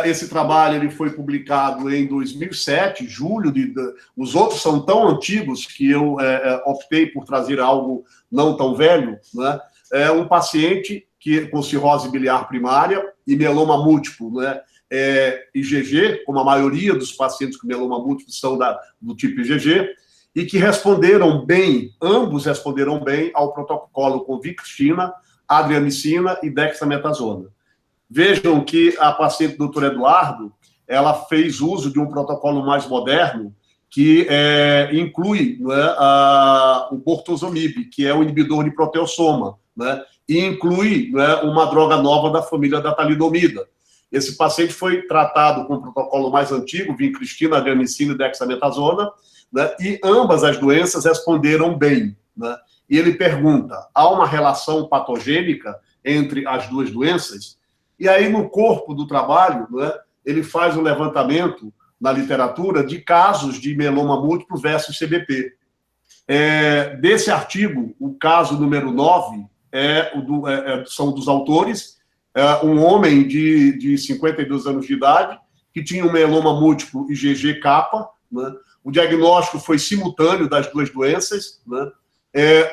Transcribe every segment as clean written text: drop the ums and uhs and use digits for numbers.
Esse trabalho ele foi publicado em 2007, julho. Os outros são tão antigos que eu optei por trazer algo não tão velho, né? É um paciente com cirrose biliar primária e mieloma múltiplo, né? IgG, como a maioria dos pacientes com mieloma múltiplo são do tipo IgG, e que responderam bem, ambos responderam bem ao protocolo com vincristina, adriamicina e dexametasona. Vejam que a paciente doutor Eduardo, ela fez uso de um protocolo mais moderno que inclui, né, o bortezomib, que é o inibidor de proteossoma, né, e inclui, né, uma droga nova da família da talidomida. Esse paciente foi tratado com o protocolo mais antigo, vincristina, adriamicina e dexametasona, né, e ambas as doenças responderam bem, né. E ele pergunta, há uma relação patogênica entre as duas doenças? E aí, no corpo do trabalho, né, ele faz um levantamento na literatura de casos de mieloma múltiplo versus CBP. Desse artigo, o caso número 9 são dos autores, um homem de 52 anos de idade, que tinha um mieloma múltiplo IgG-capa, né? O diagnóstico foi simultâneo das duas doenças, né?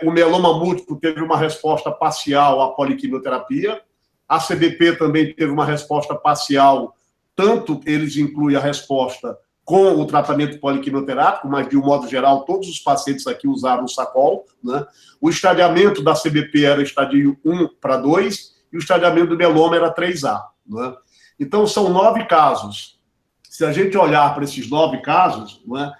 O mieloma múltiplo teve uma resposta parcial à poliquimioterapia, a CBP também teve uma resposta parcial, tanto eles incluem a resposta com o tratamento poliquimioterápico, mas, de um modo geral, todos os pacientes aqui usaram o SACOL, né? O estadiamento da CBP era estadio 1 para 2, e o estadiamento do mieloma era 3A. Né? Então, são 9 casos. Se a gente olhar para esses 9 casos, né,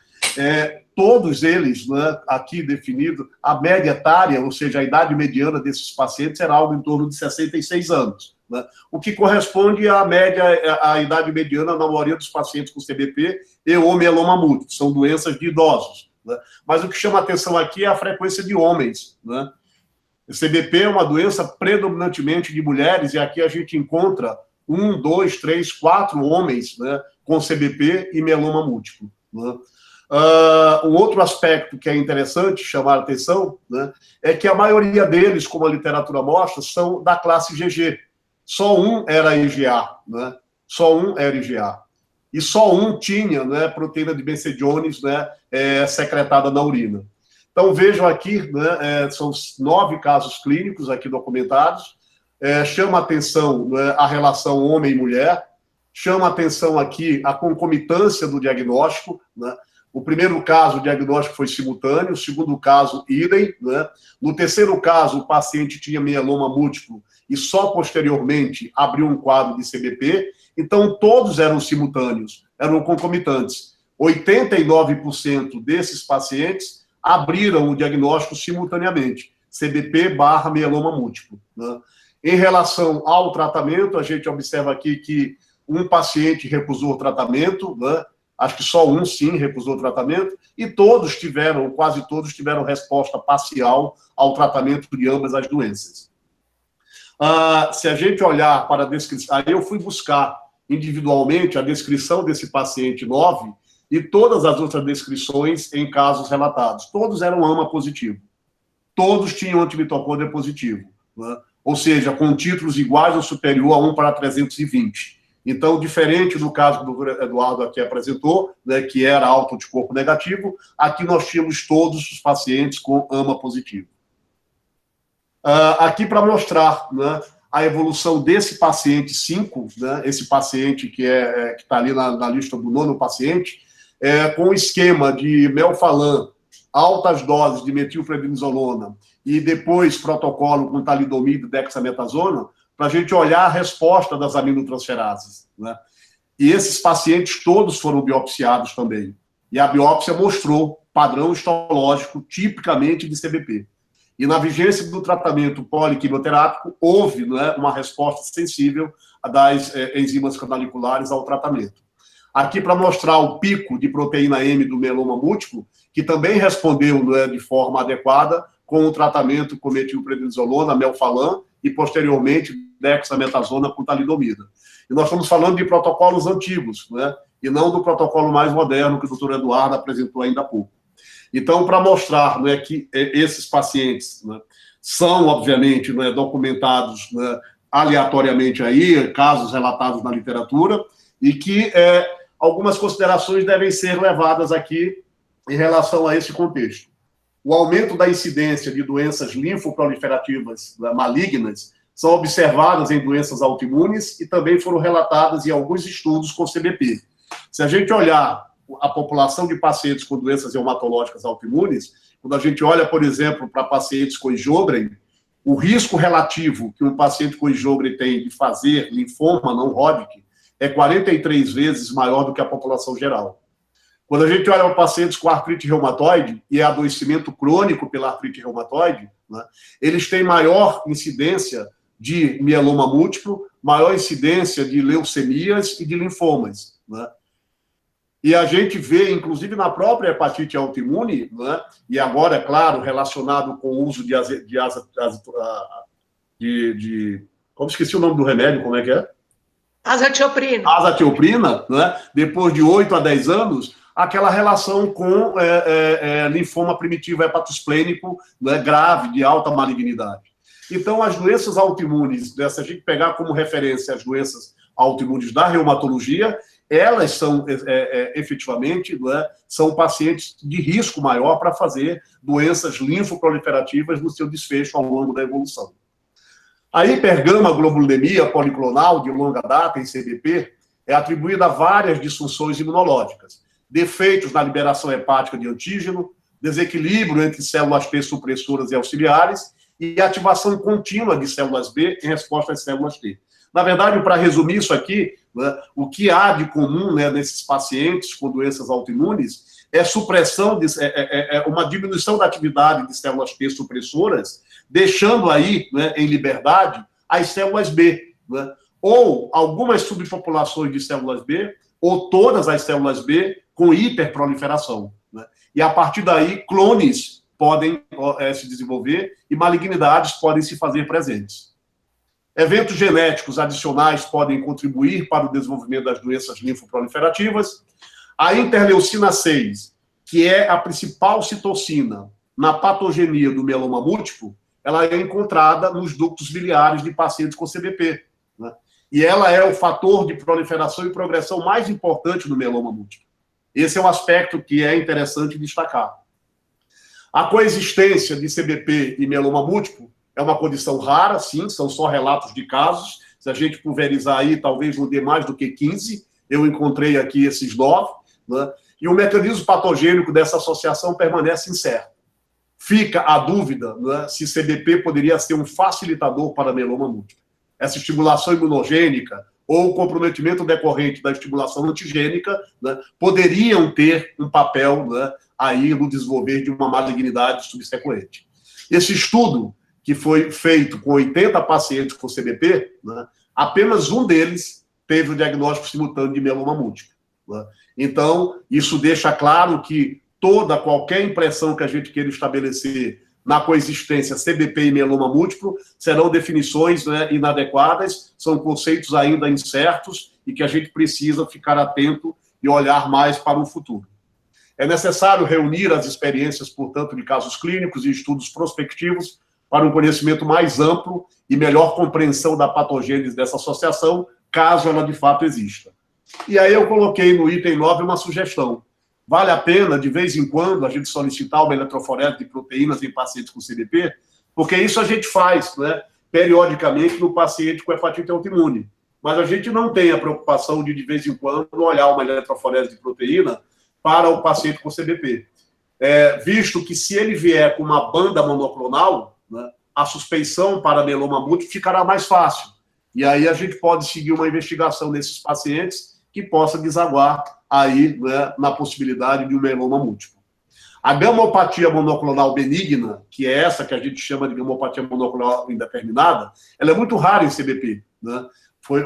todos eles, né, aqui definido, a média etária, ou seja, a idade mediana desses pacientes era algo em torno de 66 anos, né, o que corresponde à média, à idade mediana na maioria dos pacientes com CBP e ou mieloma múltiplo, são doenças de idosos. Né, mas o que chama atenção aqui é a frequência de homens. Né, o CBP é uma doença predominantemente de mulheres, e aqui a gente encontra 1, 2, 3, 4 homens, né, com CBP e mieloma múltiplo. Né. Um outro aspecto que é interessante chamar a atenção, né, é que a maioria deles, como a literatura mostra, são da classe IgG. Só um era IgA, né? Só um era IgA. E só um tinha, né, proteína de Benson Jones, né, secretada na urina. Então, vejam aqui, né, são 9 casos clínicos aqui documentados. Chama a atenção, né, a relação homem e mulher. Chama a atenção aqui a concomitância do diagnóstico, né? O primeiro caso, o diagnóstico foi simultâneo, o segundo caso, idem, né? No terceiro caso, o paciente tinha mieloma múltiplo e só posteriormente abriu um quadro de CBP, então todos eram simultâneos, eram concomitantes. 89% desses pacientes abriram o diagnóstico simultaneamente, CBP/mieloma múltiplo. Né? Em relação ao tratamento, a gente observa aqui que um paciente recusou o tratamento, né? Acho que só um, sim, recusou o tratamento, e todos tiveram, quase todos tiveram resposta parcial ao tratamento de ambas as doenças. Se a gente olhar para a descrição, aí eu fui buscar individualmente a descrição desse paciente 9 e todas as outras descrições em casos relatados. Todos eram AMA positivo. Todos tinham antimitocôndria positivo, né? Ou seja, com títulos iguais ou superior a 1/320. Então, diferente do caso que o doutor Eduardo aqui apresentou, né, que era alto anticorpo negativo, aqui nós tínhamos todos os pacientes com AMA positivo. Aqui para mostrar, né, a evolução desse paciente 5, né, esse paciente que está ali na lista do 9º paciente, com o esquema de melphalan, altas doses de metilprednisolona e depois protocolo com talidomida e dexametasona, para a gente olhar a resposta das aminotransferases. Né? E esses pacientes todos foram biopsiados também. E a biópsia mostrou padrão histológico tipicamente de CBP. E na vigência do tratamento poliquimioterápico, houve, né, uma resposta sensível das enzimas canaliculares ao tratamento. Aqui para mostrar o pico de proteína M do mieloma múltiplo, que também respondeu, né, de forma adequada com o tratamento com metilprednisolona, melphalan, e posteriormente dexametasona com talidomida. E nós estamos falando de protocolos antigos, né? E não do protocolo mais moderno que o doutor Eduardo apresentou ainda há pouco. Então, para mostrar, né, que esses pacientes, né, são, obviamente, né, documentados, né, aleatoriamente aí, casos relatados na literatura, e que algumas considerações devem ser levadas aqui em relação a esse contexto. O aumento da incidência de doenças linfoproliferativas malignas são observadas em doenças autoimunes e também foram relatadas em alguns estudos com CBP. Se a gente olhar a população de pacientes com doenças reumatológicas autoimunes, quando a gente olha, por exemplo, para pacientes com Sjögren, o risco relativo que um paciente com Sjögren tem de fazer linfoma não Hodgkin é 43 vezes maior do que a população geral. Quando a gente olha para pacientes com artrite reumatoide e adoecimento crônico pela artrite reumatoide, né, eles têm maior incidência de mieloma múltiplo, maior incidência de leucemias e de linfomas, né? E a gente vê, inclusive na própria hepatite autoimune, né, e agora, é claro, relacionado com o uso como esqueci o nome do remédio, como é que é? Azatioprina. Azatioprina, né, depois de 8 a 10 anos, aquela relação com linfoma primitivo hepatosplênico, né, grave, de alta malignidade. Então, as doenças autoimunes, se a gente pegar como referência as doenças autoimunes da reumatologia, elas são, efetivamente, né, são pacientes de risco maior para fazer doenças linfoproliferativas no seu desfecho ao longo da evolução. A hipergama-globulinemia policlonal de longa data, em CBP, é atribuída a várias disfunções imunológicas, defeitos na liberação hepática de antígeno, desequilíbrio entre células T supressoras e auxiliares e ativação contínua de células B em resposta às células T. Na verdade, para resumir isso aqui, né, o que há de comum, né, nesses pacientes com doenças autoimunes é supressão, uma diminuição da atividade de células T supressoras, deixando aí, né, em liberdade as células B, né, ou algumas subpopulações de células B, ou todas as células B com hiperproliferação, né? E a partir daí, clones podem se desenvolver e malignidades podem se fazer presentes. Eventos genéticos adicionais podem contribuir para o desenvolvimento das doenças linfoproliferativas. A interleucina 6, que é a principal citocina na patogenia do mieloma múltiplo, ela é encontrada nos ductos biliares de pacientes com CBP, né? E ela é o fator de proliferação e progressão mais importante no mieloma múltiplo. Esse é um aspecto que é interessante destacar. A coexistência de CBP e mieloma múltiplo é uma condição rara, sim, são só relatos de casos. Se a gente pulverizar aí, talvez não dê mais do que 15. Eu encontrei aqui esses 9, né? E o mecanismo patogênico dessa associação permanece incerto. Fica a dúvida, né, se CBP poderia ser um facilitador para mieloma múltiplo. Essa estimulação imunogênica ou o comprometimento decorrente da estimulação antigênica, né, poderiam ter um papel, né, aí no desenvolver de uma malignidade subsequente. Esse estudo, que foi feito com 80 pacientes com CBP, né, apenas um deles teve o diagnóstico simultâneo de mieloma múltiplo, né? Então, isso deixa claro que qualquer impressão que a gente queira estabelecer na coexistência CBP e mieloma múltiplo serão definições, né, inadequadas, são conceitos ainda incertos e que a gente precisa ficar atento e olhar mais para o futuro. É necessário reunir as experiências, portanto, de casos clínicos e estudos prospectivos para um conhecimento mais amplo e melhor compreensão da patogênese dessa associação, caso ela de fato exista. E aí eu coloquei no item 9 uma sugestão. Vale a pena, de vez em quando, a gente solicitar uma eletroforese de proteínas em pacientes com CBP, porque isso a gente faz, né, periodicamente no paciente com hepatite autoimune. Mas a gente não tem a preocupação de vez em quando, olhar uma eletroforese de proteína para o paciente com CBP. Visto que se ele vier com uma banda monoclonal, né, a suspeição para mieloma múltiplo ficará mais fácil. E aí a gente pode seguir uma investigação nesses pacientes que possa desaguar aí, né, na possibilidade de um mieloma múltiplo. A gamopatia monoclonal benigna, que é essa que a gente chama de gamopatia monoclonal indeterminada, ela é muito rara em CBP, né?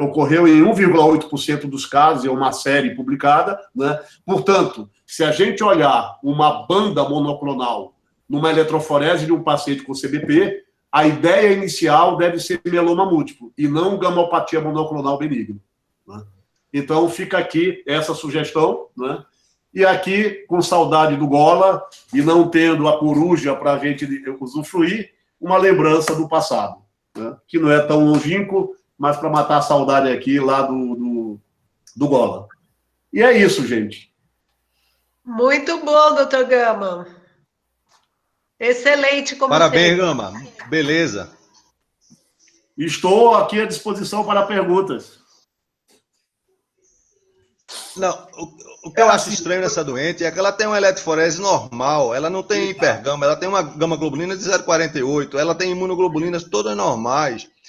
Ocorreu em 1,8% dos casos, é uma série publicada, né? Portanto, se a gente olhar uma banda monoclonal numa eletroforese de um paciente com CBP, a ideia inicial deve ser mieloma múltiplo, e não gamopatia monoclonal benigna, né? Então, fica aqui essa sugestão, né? E aqui, com saudade do Gola, e não tendo a coruja para a gente usufruir, uma lembrança do passado, né? Que não é tão longínquo, mas para matar a saudade aqui lá do Gola. E é isso, gente. Muito bom, doutor Gama. Excelente, como Parabéns, sempre. Gama. Beleza. Estou aqui à disposição para perguntas. Não, o que eu acho estranho nessa doente é que ela tem uma eletroforese normal, ela não tem hipergama, ela tem uma gama globulina de 0,48, ela tem imunoglobulinas todas normais.